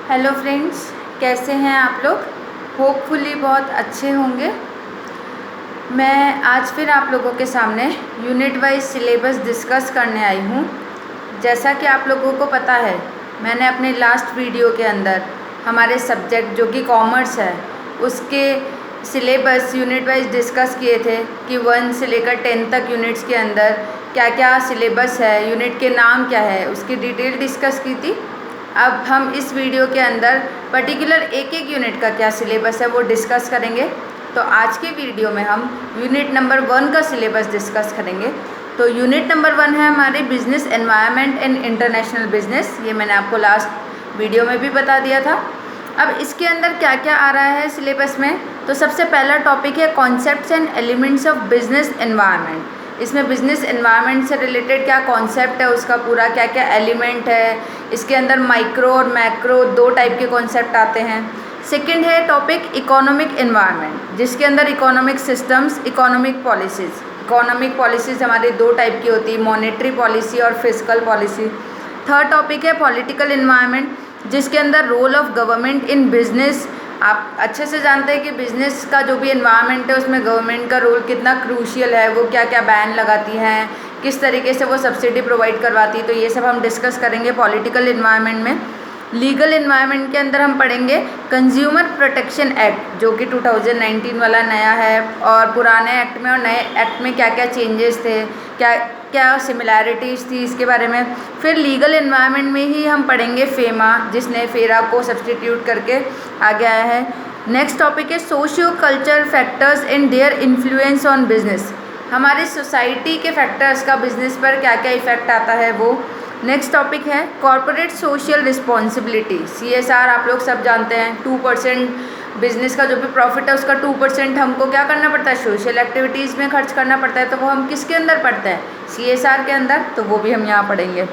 Hello friends, कैसे हैं आप लोग। होपफुली बहुत अच्छे होंगे। मैं आज फिर आप लोगों के सामने यूनिट वाइज सिलेबस डिस्कस करने आई हूँ। जैसा कि आप लोगों को पता है, मैंने अपने लास्ट वीडियो के अंदर हमारे सब्जेक्ट जो कि कॉमर्स है उसके सिलेबस यूनिट वाइज डिस्कस किए थे कि 1 से लेकर 10 तक यूनिट्स के अंदर क्या क्या सिलेबस है, यूनिट के नाम क्या है, उसकी डिटेल डिस्कस की थी। अब हम इस वीडियो के अंदर पर्टिकुलर एक एक यूनिट का क्या सिलेबस है वो डिस्कस करेंगे। तो आज के वीडियो में हम यूनिट नंबर 1 का सिलेबस डिस्कस करेंगे। तो यूनिट नंबर 1 है हमारी business environment and international business. ये मैंने आपको लास्ट वीडियो में भी बता दिया था। अब इसके अंदर क्या क्या आ रहा है सिलेबस में, तो सबसे पहला टॉपिक है concepts and elements of business environment. इसमें बिजनेस एनवायरनमेंट से रिलेटेड क्या कॉन्सेप्ट है, उसका पूरा क्या क्या एलिमेंट है। इसके अंदर माइक्रो और मैक्रो 2 टाइप के कॉन्सेप्ट आते हैं। सेकंड है टॉपिक इकोनॉमिक एनवायरनमेंट, जिसके अंदर economic systems, economic policies. Economic policies हमारी 2 टाइप की होती है, मॉनेटरी पॉलिसी और फिजिकल पॉलिसी। थर्ड टॉपिक है पॉलिटिकल एनवायरनमेंट, जिसके अंदर role of government in business. आप अच्छे से जानते हैं कि बिज़नेस का जो भी एनवायरनमेंट है उसमें गवर्नमेंट का रोल कितना क्रूशियल है, वो क्या क्या बैन लगाती हैं, किस तरीके से वो सब्सिडी प्रोवाइड करवाती है। तो ये सब हम डिस्कस करेंगे पॉलिटिकल एनवायरनमेंट में। लीगल एनवायरनमेंट के अंदर हम पढ़ेंगे कंज्यूमर प्रोटेक्शन एक्ट, जो कि 2019 वाला नया है, और पुराने एक्ट में और नए एक्ट में क्या क्या चेंजेस थे, क्या क्या सिमिलैरिटीज़ थी, इसके बारे में। फिर लीगल एनवायरनमेंट में ही हम पढ़ेंगे फेमा, जिसने फेरा को सब्सटीट्यूट करके आगे आया है। नेक्स्ट टॉपिक है socio culture factors and their influence on business. हमारी सोसाइटी के फैक्टर्स का बिजनेस पर क्या क्या इफेक्ट आता है वो। नेक्स्ट टॉपिक है कॉर्पोरेट सोशल रिस्पॉन्सिबिलिटी, CSR। आप लोग सब जानते हैं 2% बिजनेस का जो भी प्रॉफिट है उसका 2% हमको क्या करना पड़ता है, सोशल एक्टिविटीज़ में खर्च करना पड़ता है। तो वो हम किसके अंदर पढ़ते हैं, CSR के अंदर। तो वो भी हम यहाँ पढ़ेंगे।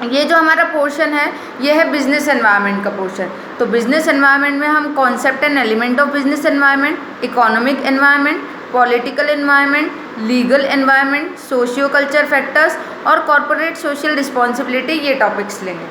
ये जो हमारा पोर्शन है ये है बिजनेस एनवायरनमेंट का पोर्शन। तो बिजनेस एनवायरनमेंट में हम concept and element of business environment, economic environment, political environment, legal environment, socio culture factors और कॉर्पोरेट सोशल रिस्पॉन्सिबिलिटी, ये टॉपिक्स लेंगे।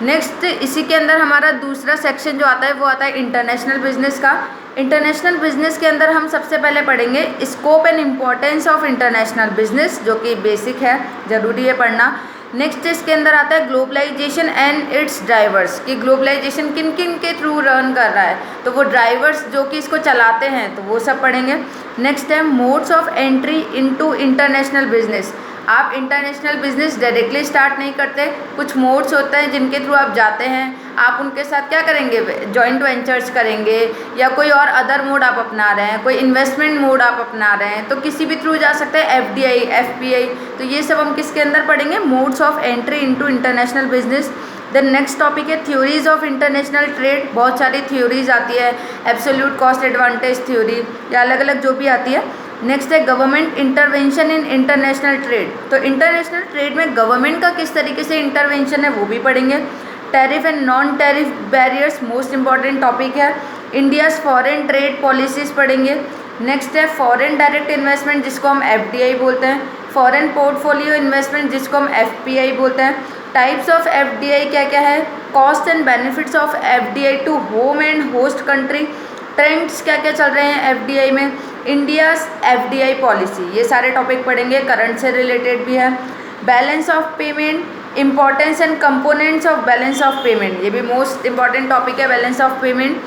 नेक्स्ट इसी के अंदर हमारा दूसरा सेक्शन जो आता है वो आता है इंटरनेशनल बिजनेस का। इंटरनेशनल बिजनेस के अंदर हम सबसे पहले पढ़ेंगे scope and importance of international business, जो कि बेसिक है, ज़रूरी है पढ़ना। नेक्स्ट इसके अंदर आता है ग्लोबलाइजेशन एंड इट्स ड्राइवर्स, कि ग्लोबलाइजेशन किन किन के थ्रू रन कर रहा है, तो वो ड्राइवर्स जो कि इसको चलाते हैं, तो वो सब पढ़ेंगे। नेक्स्ट है modes of entry into international business. आप इंटरनेशनल बिजनेस डायरेक्टली स्टार्ट नहीं करते, कुछ मोड्स होते हैं जिनके थ्रू आप जाते हैं। आप उनके साथ क्या करेंगे, जॉइंट वेंचर्स करेंगे, या कोई और अदर मोड आप अपना रहे हैं, कोई इन्वेस्टमेंट मोड आप अपना रहे हैं, तो किसी भी थ्रू जा सकते हैं, FDI, FPI। तो ये सब हम किसके अंदर पढ़ेंगे, modes of entry into international business. Then next topic है थ्योरीज ऑफ इंटरनेशनल ट्रेड। बहुत सारी थ्योरीज आती है, एब्सोल्यूट कॉस्ट एडवांटेज थ्योरी, या अलग अलग जो भी आती है। नेक्स्ट है government intervention in international trade. तो इंटरनेशनल ट्रेड में गवर्नमेंट का किस तरीके से इंटरवेंशन है वो भी पढ़ेंगे। Tariff and non tariff barriers most important topic है। इंडियाज़ फॉरेन ट्रेड पॉलिसीज़ पढ़ेंगे। नेक्स्ट है फॉरेन डायरेक्ट इन्वेस्टमेंट, जिसको हम FDI बोलते हैं। फॉरेन पोर्टफोलियो इन्वेस्टमेंट, जिसको हम FPI बोलते हैं। टाइप्स ऑफ FDI क्या क्या है, cost and benefits of FDI to home and host country, trends क्या क्या चल रहे हैं FDI में, इंडियाज़ FDI पॉलिसी, ये सारे टॉपिक पढ़ेंगे, करंट से रिलेटेड भी है। Balance of payment, importance and components of balance of payment, ये भी मोस्ट इंपॉर्टेंट टॉपिक है, बैलेंस ऑफ पेमेंट।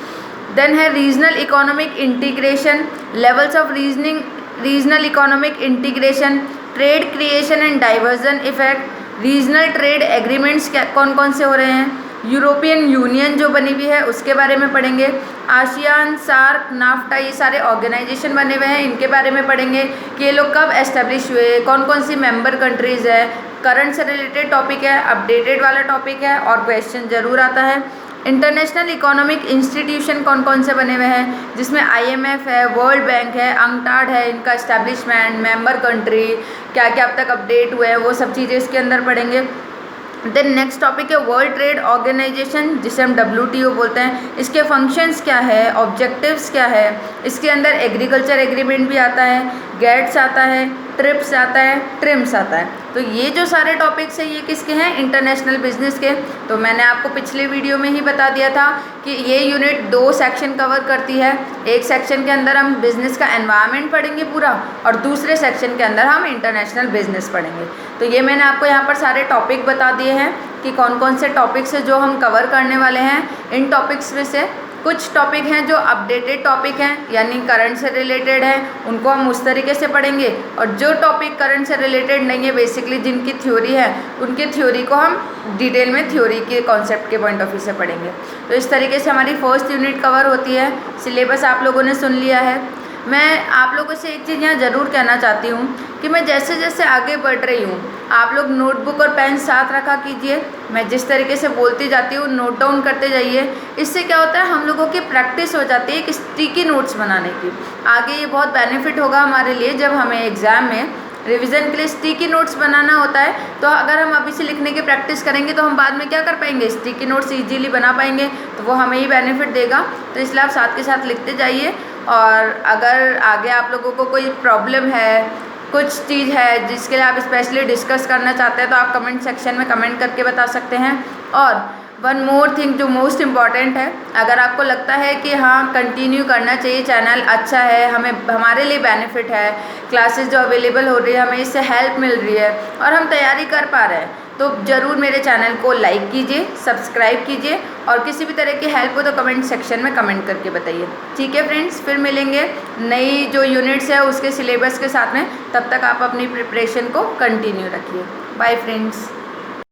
देन है regional economic integration, levels of regional economic integration, trade creation and diversion effect, regional trade agreements क्या कौन कौन से हो रहे हैं, यूरोपियन यूनियन जो बनी हुई है उसके बारे में पढ़ेंगे। आसियान, सार्क, नाफ्टा, ये सारे ऑर्गेनाइजेशन बने हुए हैं, इनके बारे में पढ़ेंगे कि ये लोग कब एस्टेब्लिश हुए, कौन कौन सी मेंबर कंट्रीज़ है। करंट से रिलेटेड टॉपिक है, अपडेटेड वाला टॉपिक है, और क्वेश्चन ज़रूर आता है। इंटरनेशनल इकोनॉमिक इंस्टीट्यूशन कौन कौन से बने हुए हैं, जिसमें IMF है, वर्ल्ड बैंक है, अंकटाड है, इनका एस्टेब्लिशमेंट, मेंबर कंट्री, क्या क्या अब तक अपडेट हुए हैं, वो सब चीज़ें इसके अंदर पढ़ेंगे। देन नेक्स्ट टॉपिक है वर्ल्ड ट्रेड ऑर्गेनाइजेशन, जिसे हम WTO बोलते हैं। इसके फंक्शंस क्या है, ऑब्जेक्टिव्स क्या है। इसके अंदर एग्रीकल्चर एग्रीमेंट भी आता है, GATS आता है, ट्रिप्स आता है, ट्रिम्स आता है। तो ये जो सारे टॉपिक्स हैं ये किसके हैं, इंटरनेशनल बिजनेस के। तो मैंने आपको पिछले वीडियो में ही बता दिया था कि ये यूनिट 2 सेक्शन कवर करती है। एक सेक्शन के अंदर हम बिज़नेस का एनवायरनमेंट पढ़ेंगे पूरा, और दूसरे सेक्शन के अंदर हम इंटरनेशनल बिजनेस पढ़ेंगे। तो ये मैंने आपको यहाँ पर सारे टॉपिक बता दिए हैं कि कौन कौन से टॉपिक्स हैं जो हम कवर करने वाले हैं। इन टॉपिक्स में से कुछ टॉपिक हैं जो अपडेटेड टॉपिक हैं, यानी करंट से रिलेटेड हैं, उनको हम उस तरीके से पढ़ेंगे। और जो टॉपिक करंट से रिलेटेड नहीं है, बेसिकली जिनकी थ्योरी है, उनकी थ्योरी को हम डिटेल में थ्योरी के कॉन्सेप्ट के पॉइंट ऑफ व्यू से पढ़ेंगे। तो इस तरीके से हमारी फर्स्ट यूनिट कवर होती है। सिलेबस आप लोगों ने सुन लिया है। मैं आप लोगों से एक चीज़ यहाँ ज़रूर कहना चाहती हूँ कि मैं जैसे जैसे आगे बढ़ रही हूँ, आप लोग नोटबुक और पेन साथ रखा कीजिए। मैं जिस तरीके से बोलती जाती हूँ नोट डाउन करते जाइए। इससे क्या होता है, हम लोगों की प्रैक्टिस हो जाती है एक स्टिकी नोट्स बनाने की। आगे ये बहुत बेनिफिट होगा हमारे लिए जब हमें एग्ज़ाम में रिवीजन के लिए स्टिकी नोट्स बनाना होता है। तो अगर हम अभी से लिखने की प्रैक्टिस करेंगे तो हम बाद में क्या कर पाएंगे, स्टिकी नोट्स इजीली बना पाएंगे। तो वो हमें ही बेनिफिट देगा। तो इसलिए आप साथ के साथ लिखते जाइए। और अगर आगे आप लोगों को कोई प्रॉब्लम है, कुछ चीज़ है जिसके लिए आप स्पेशली डिस्कस करना चाहते हैं, तो आप कमेंट सेक्शन में कमेंट करके बता सकते हैं। और वन मोर थिंग जो मोस्ट इम्पॉर्टेंट है, अगर आपको लगता है कि हाँ कंटिन्यू करना चाहिए, चैनल अच्छा है, हमें हमारे लिए बेनिफिट है, क्लासेस जो अवेलेबल हो रही है हमें इससे हेल्प मिल रही है और हम तैयारी कर पा रहे हैं, तो ज़रूर मेरे चैनल को लाइक कीजिए, सब्सक्राइब कीजिए। और किसी भी तरह की हेल्प हो तो कमेंट सेक्शन में कमेंट करके बताइए। ठीक है फ्रेंड्स, फिर मिलेंगे नई जो यूनिट्स है उसके सिलेबस के साथ में। तब तक आप अपनी प्रिपरेशन को कंटिन्यू रखिए। Bye friends.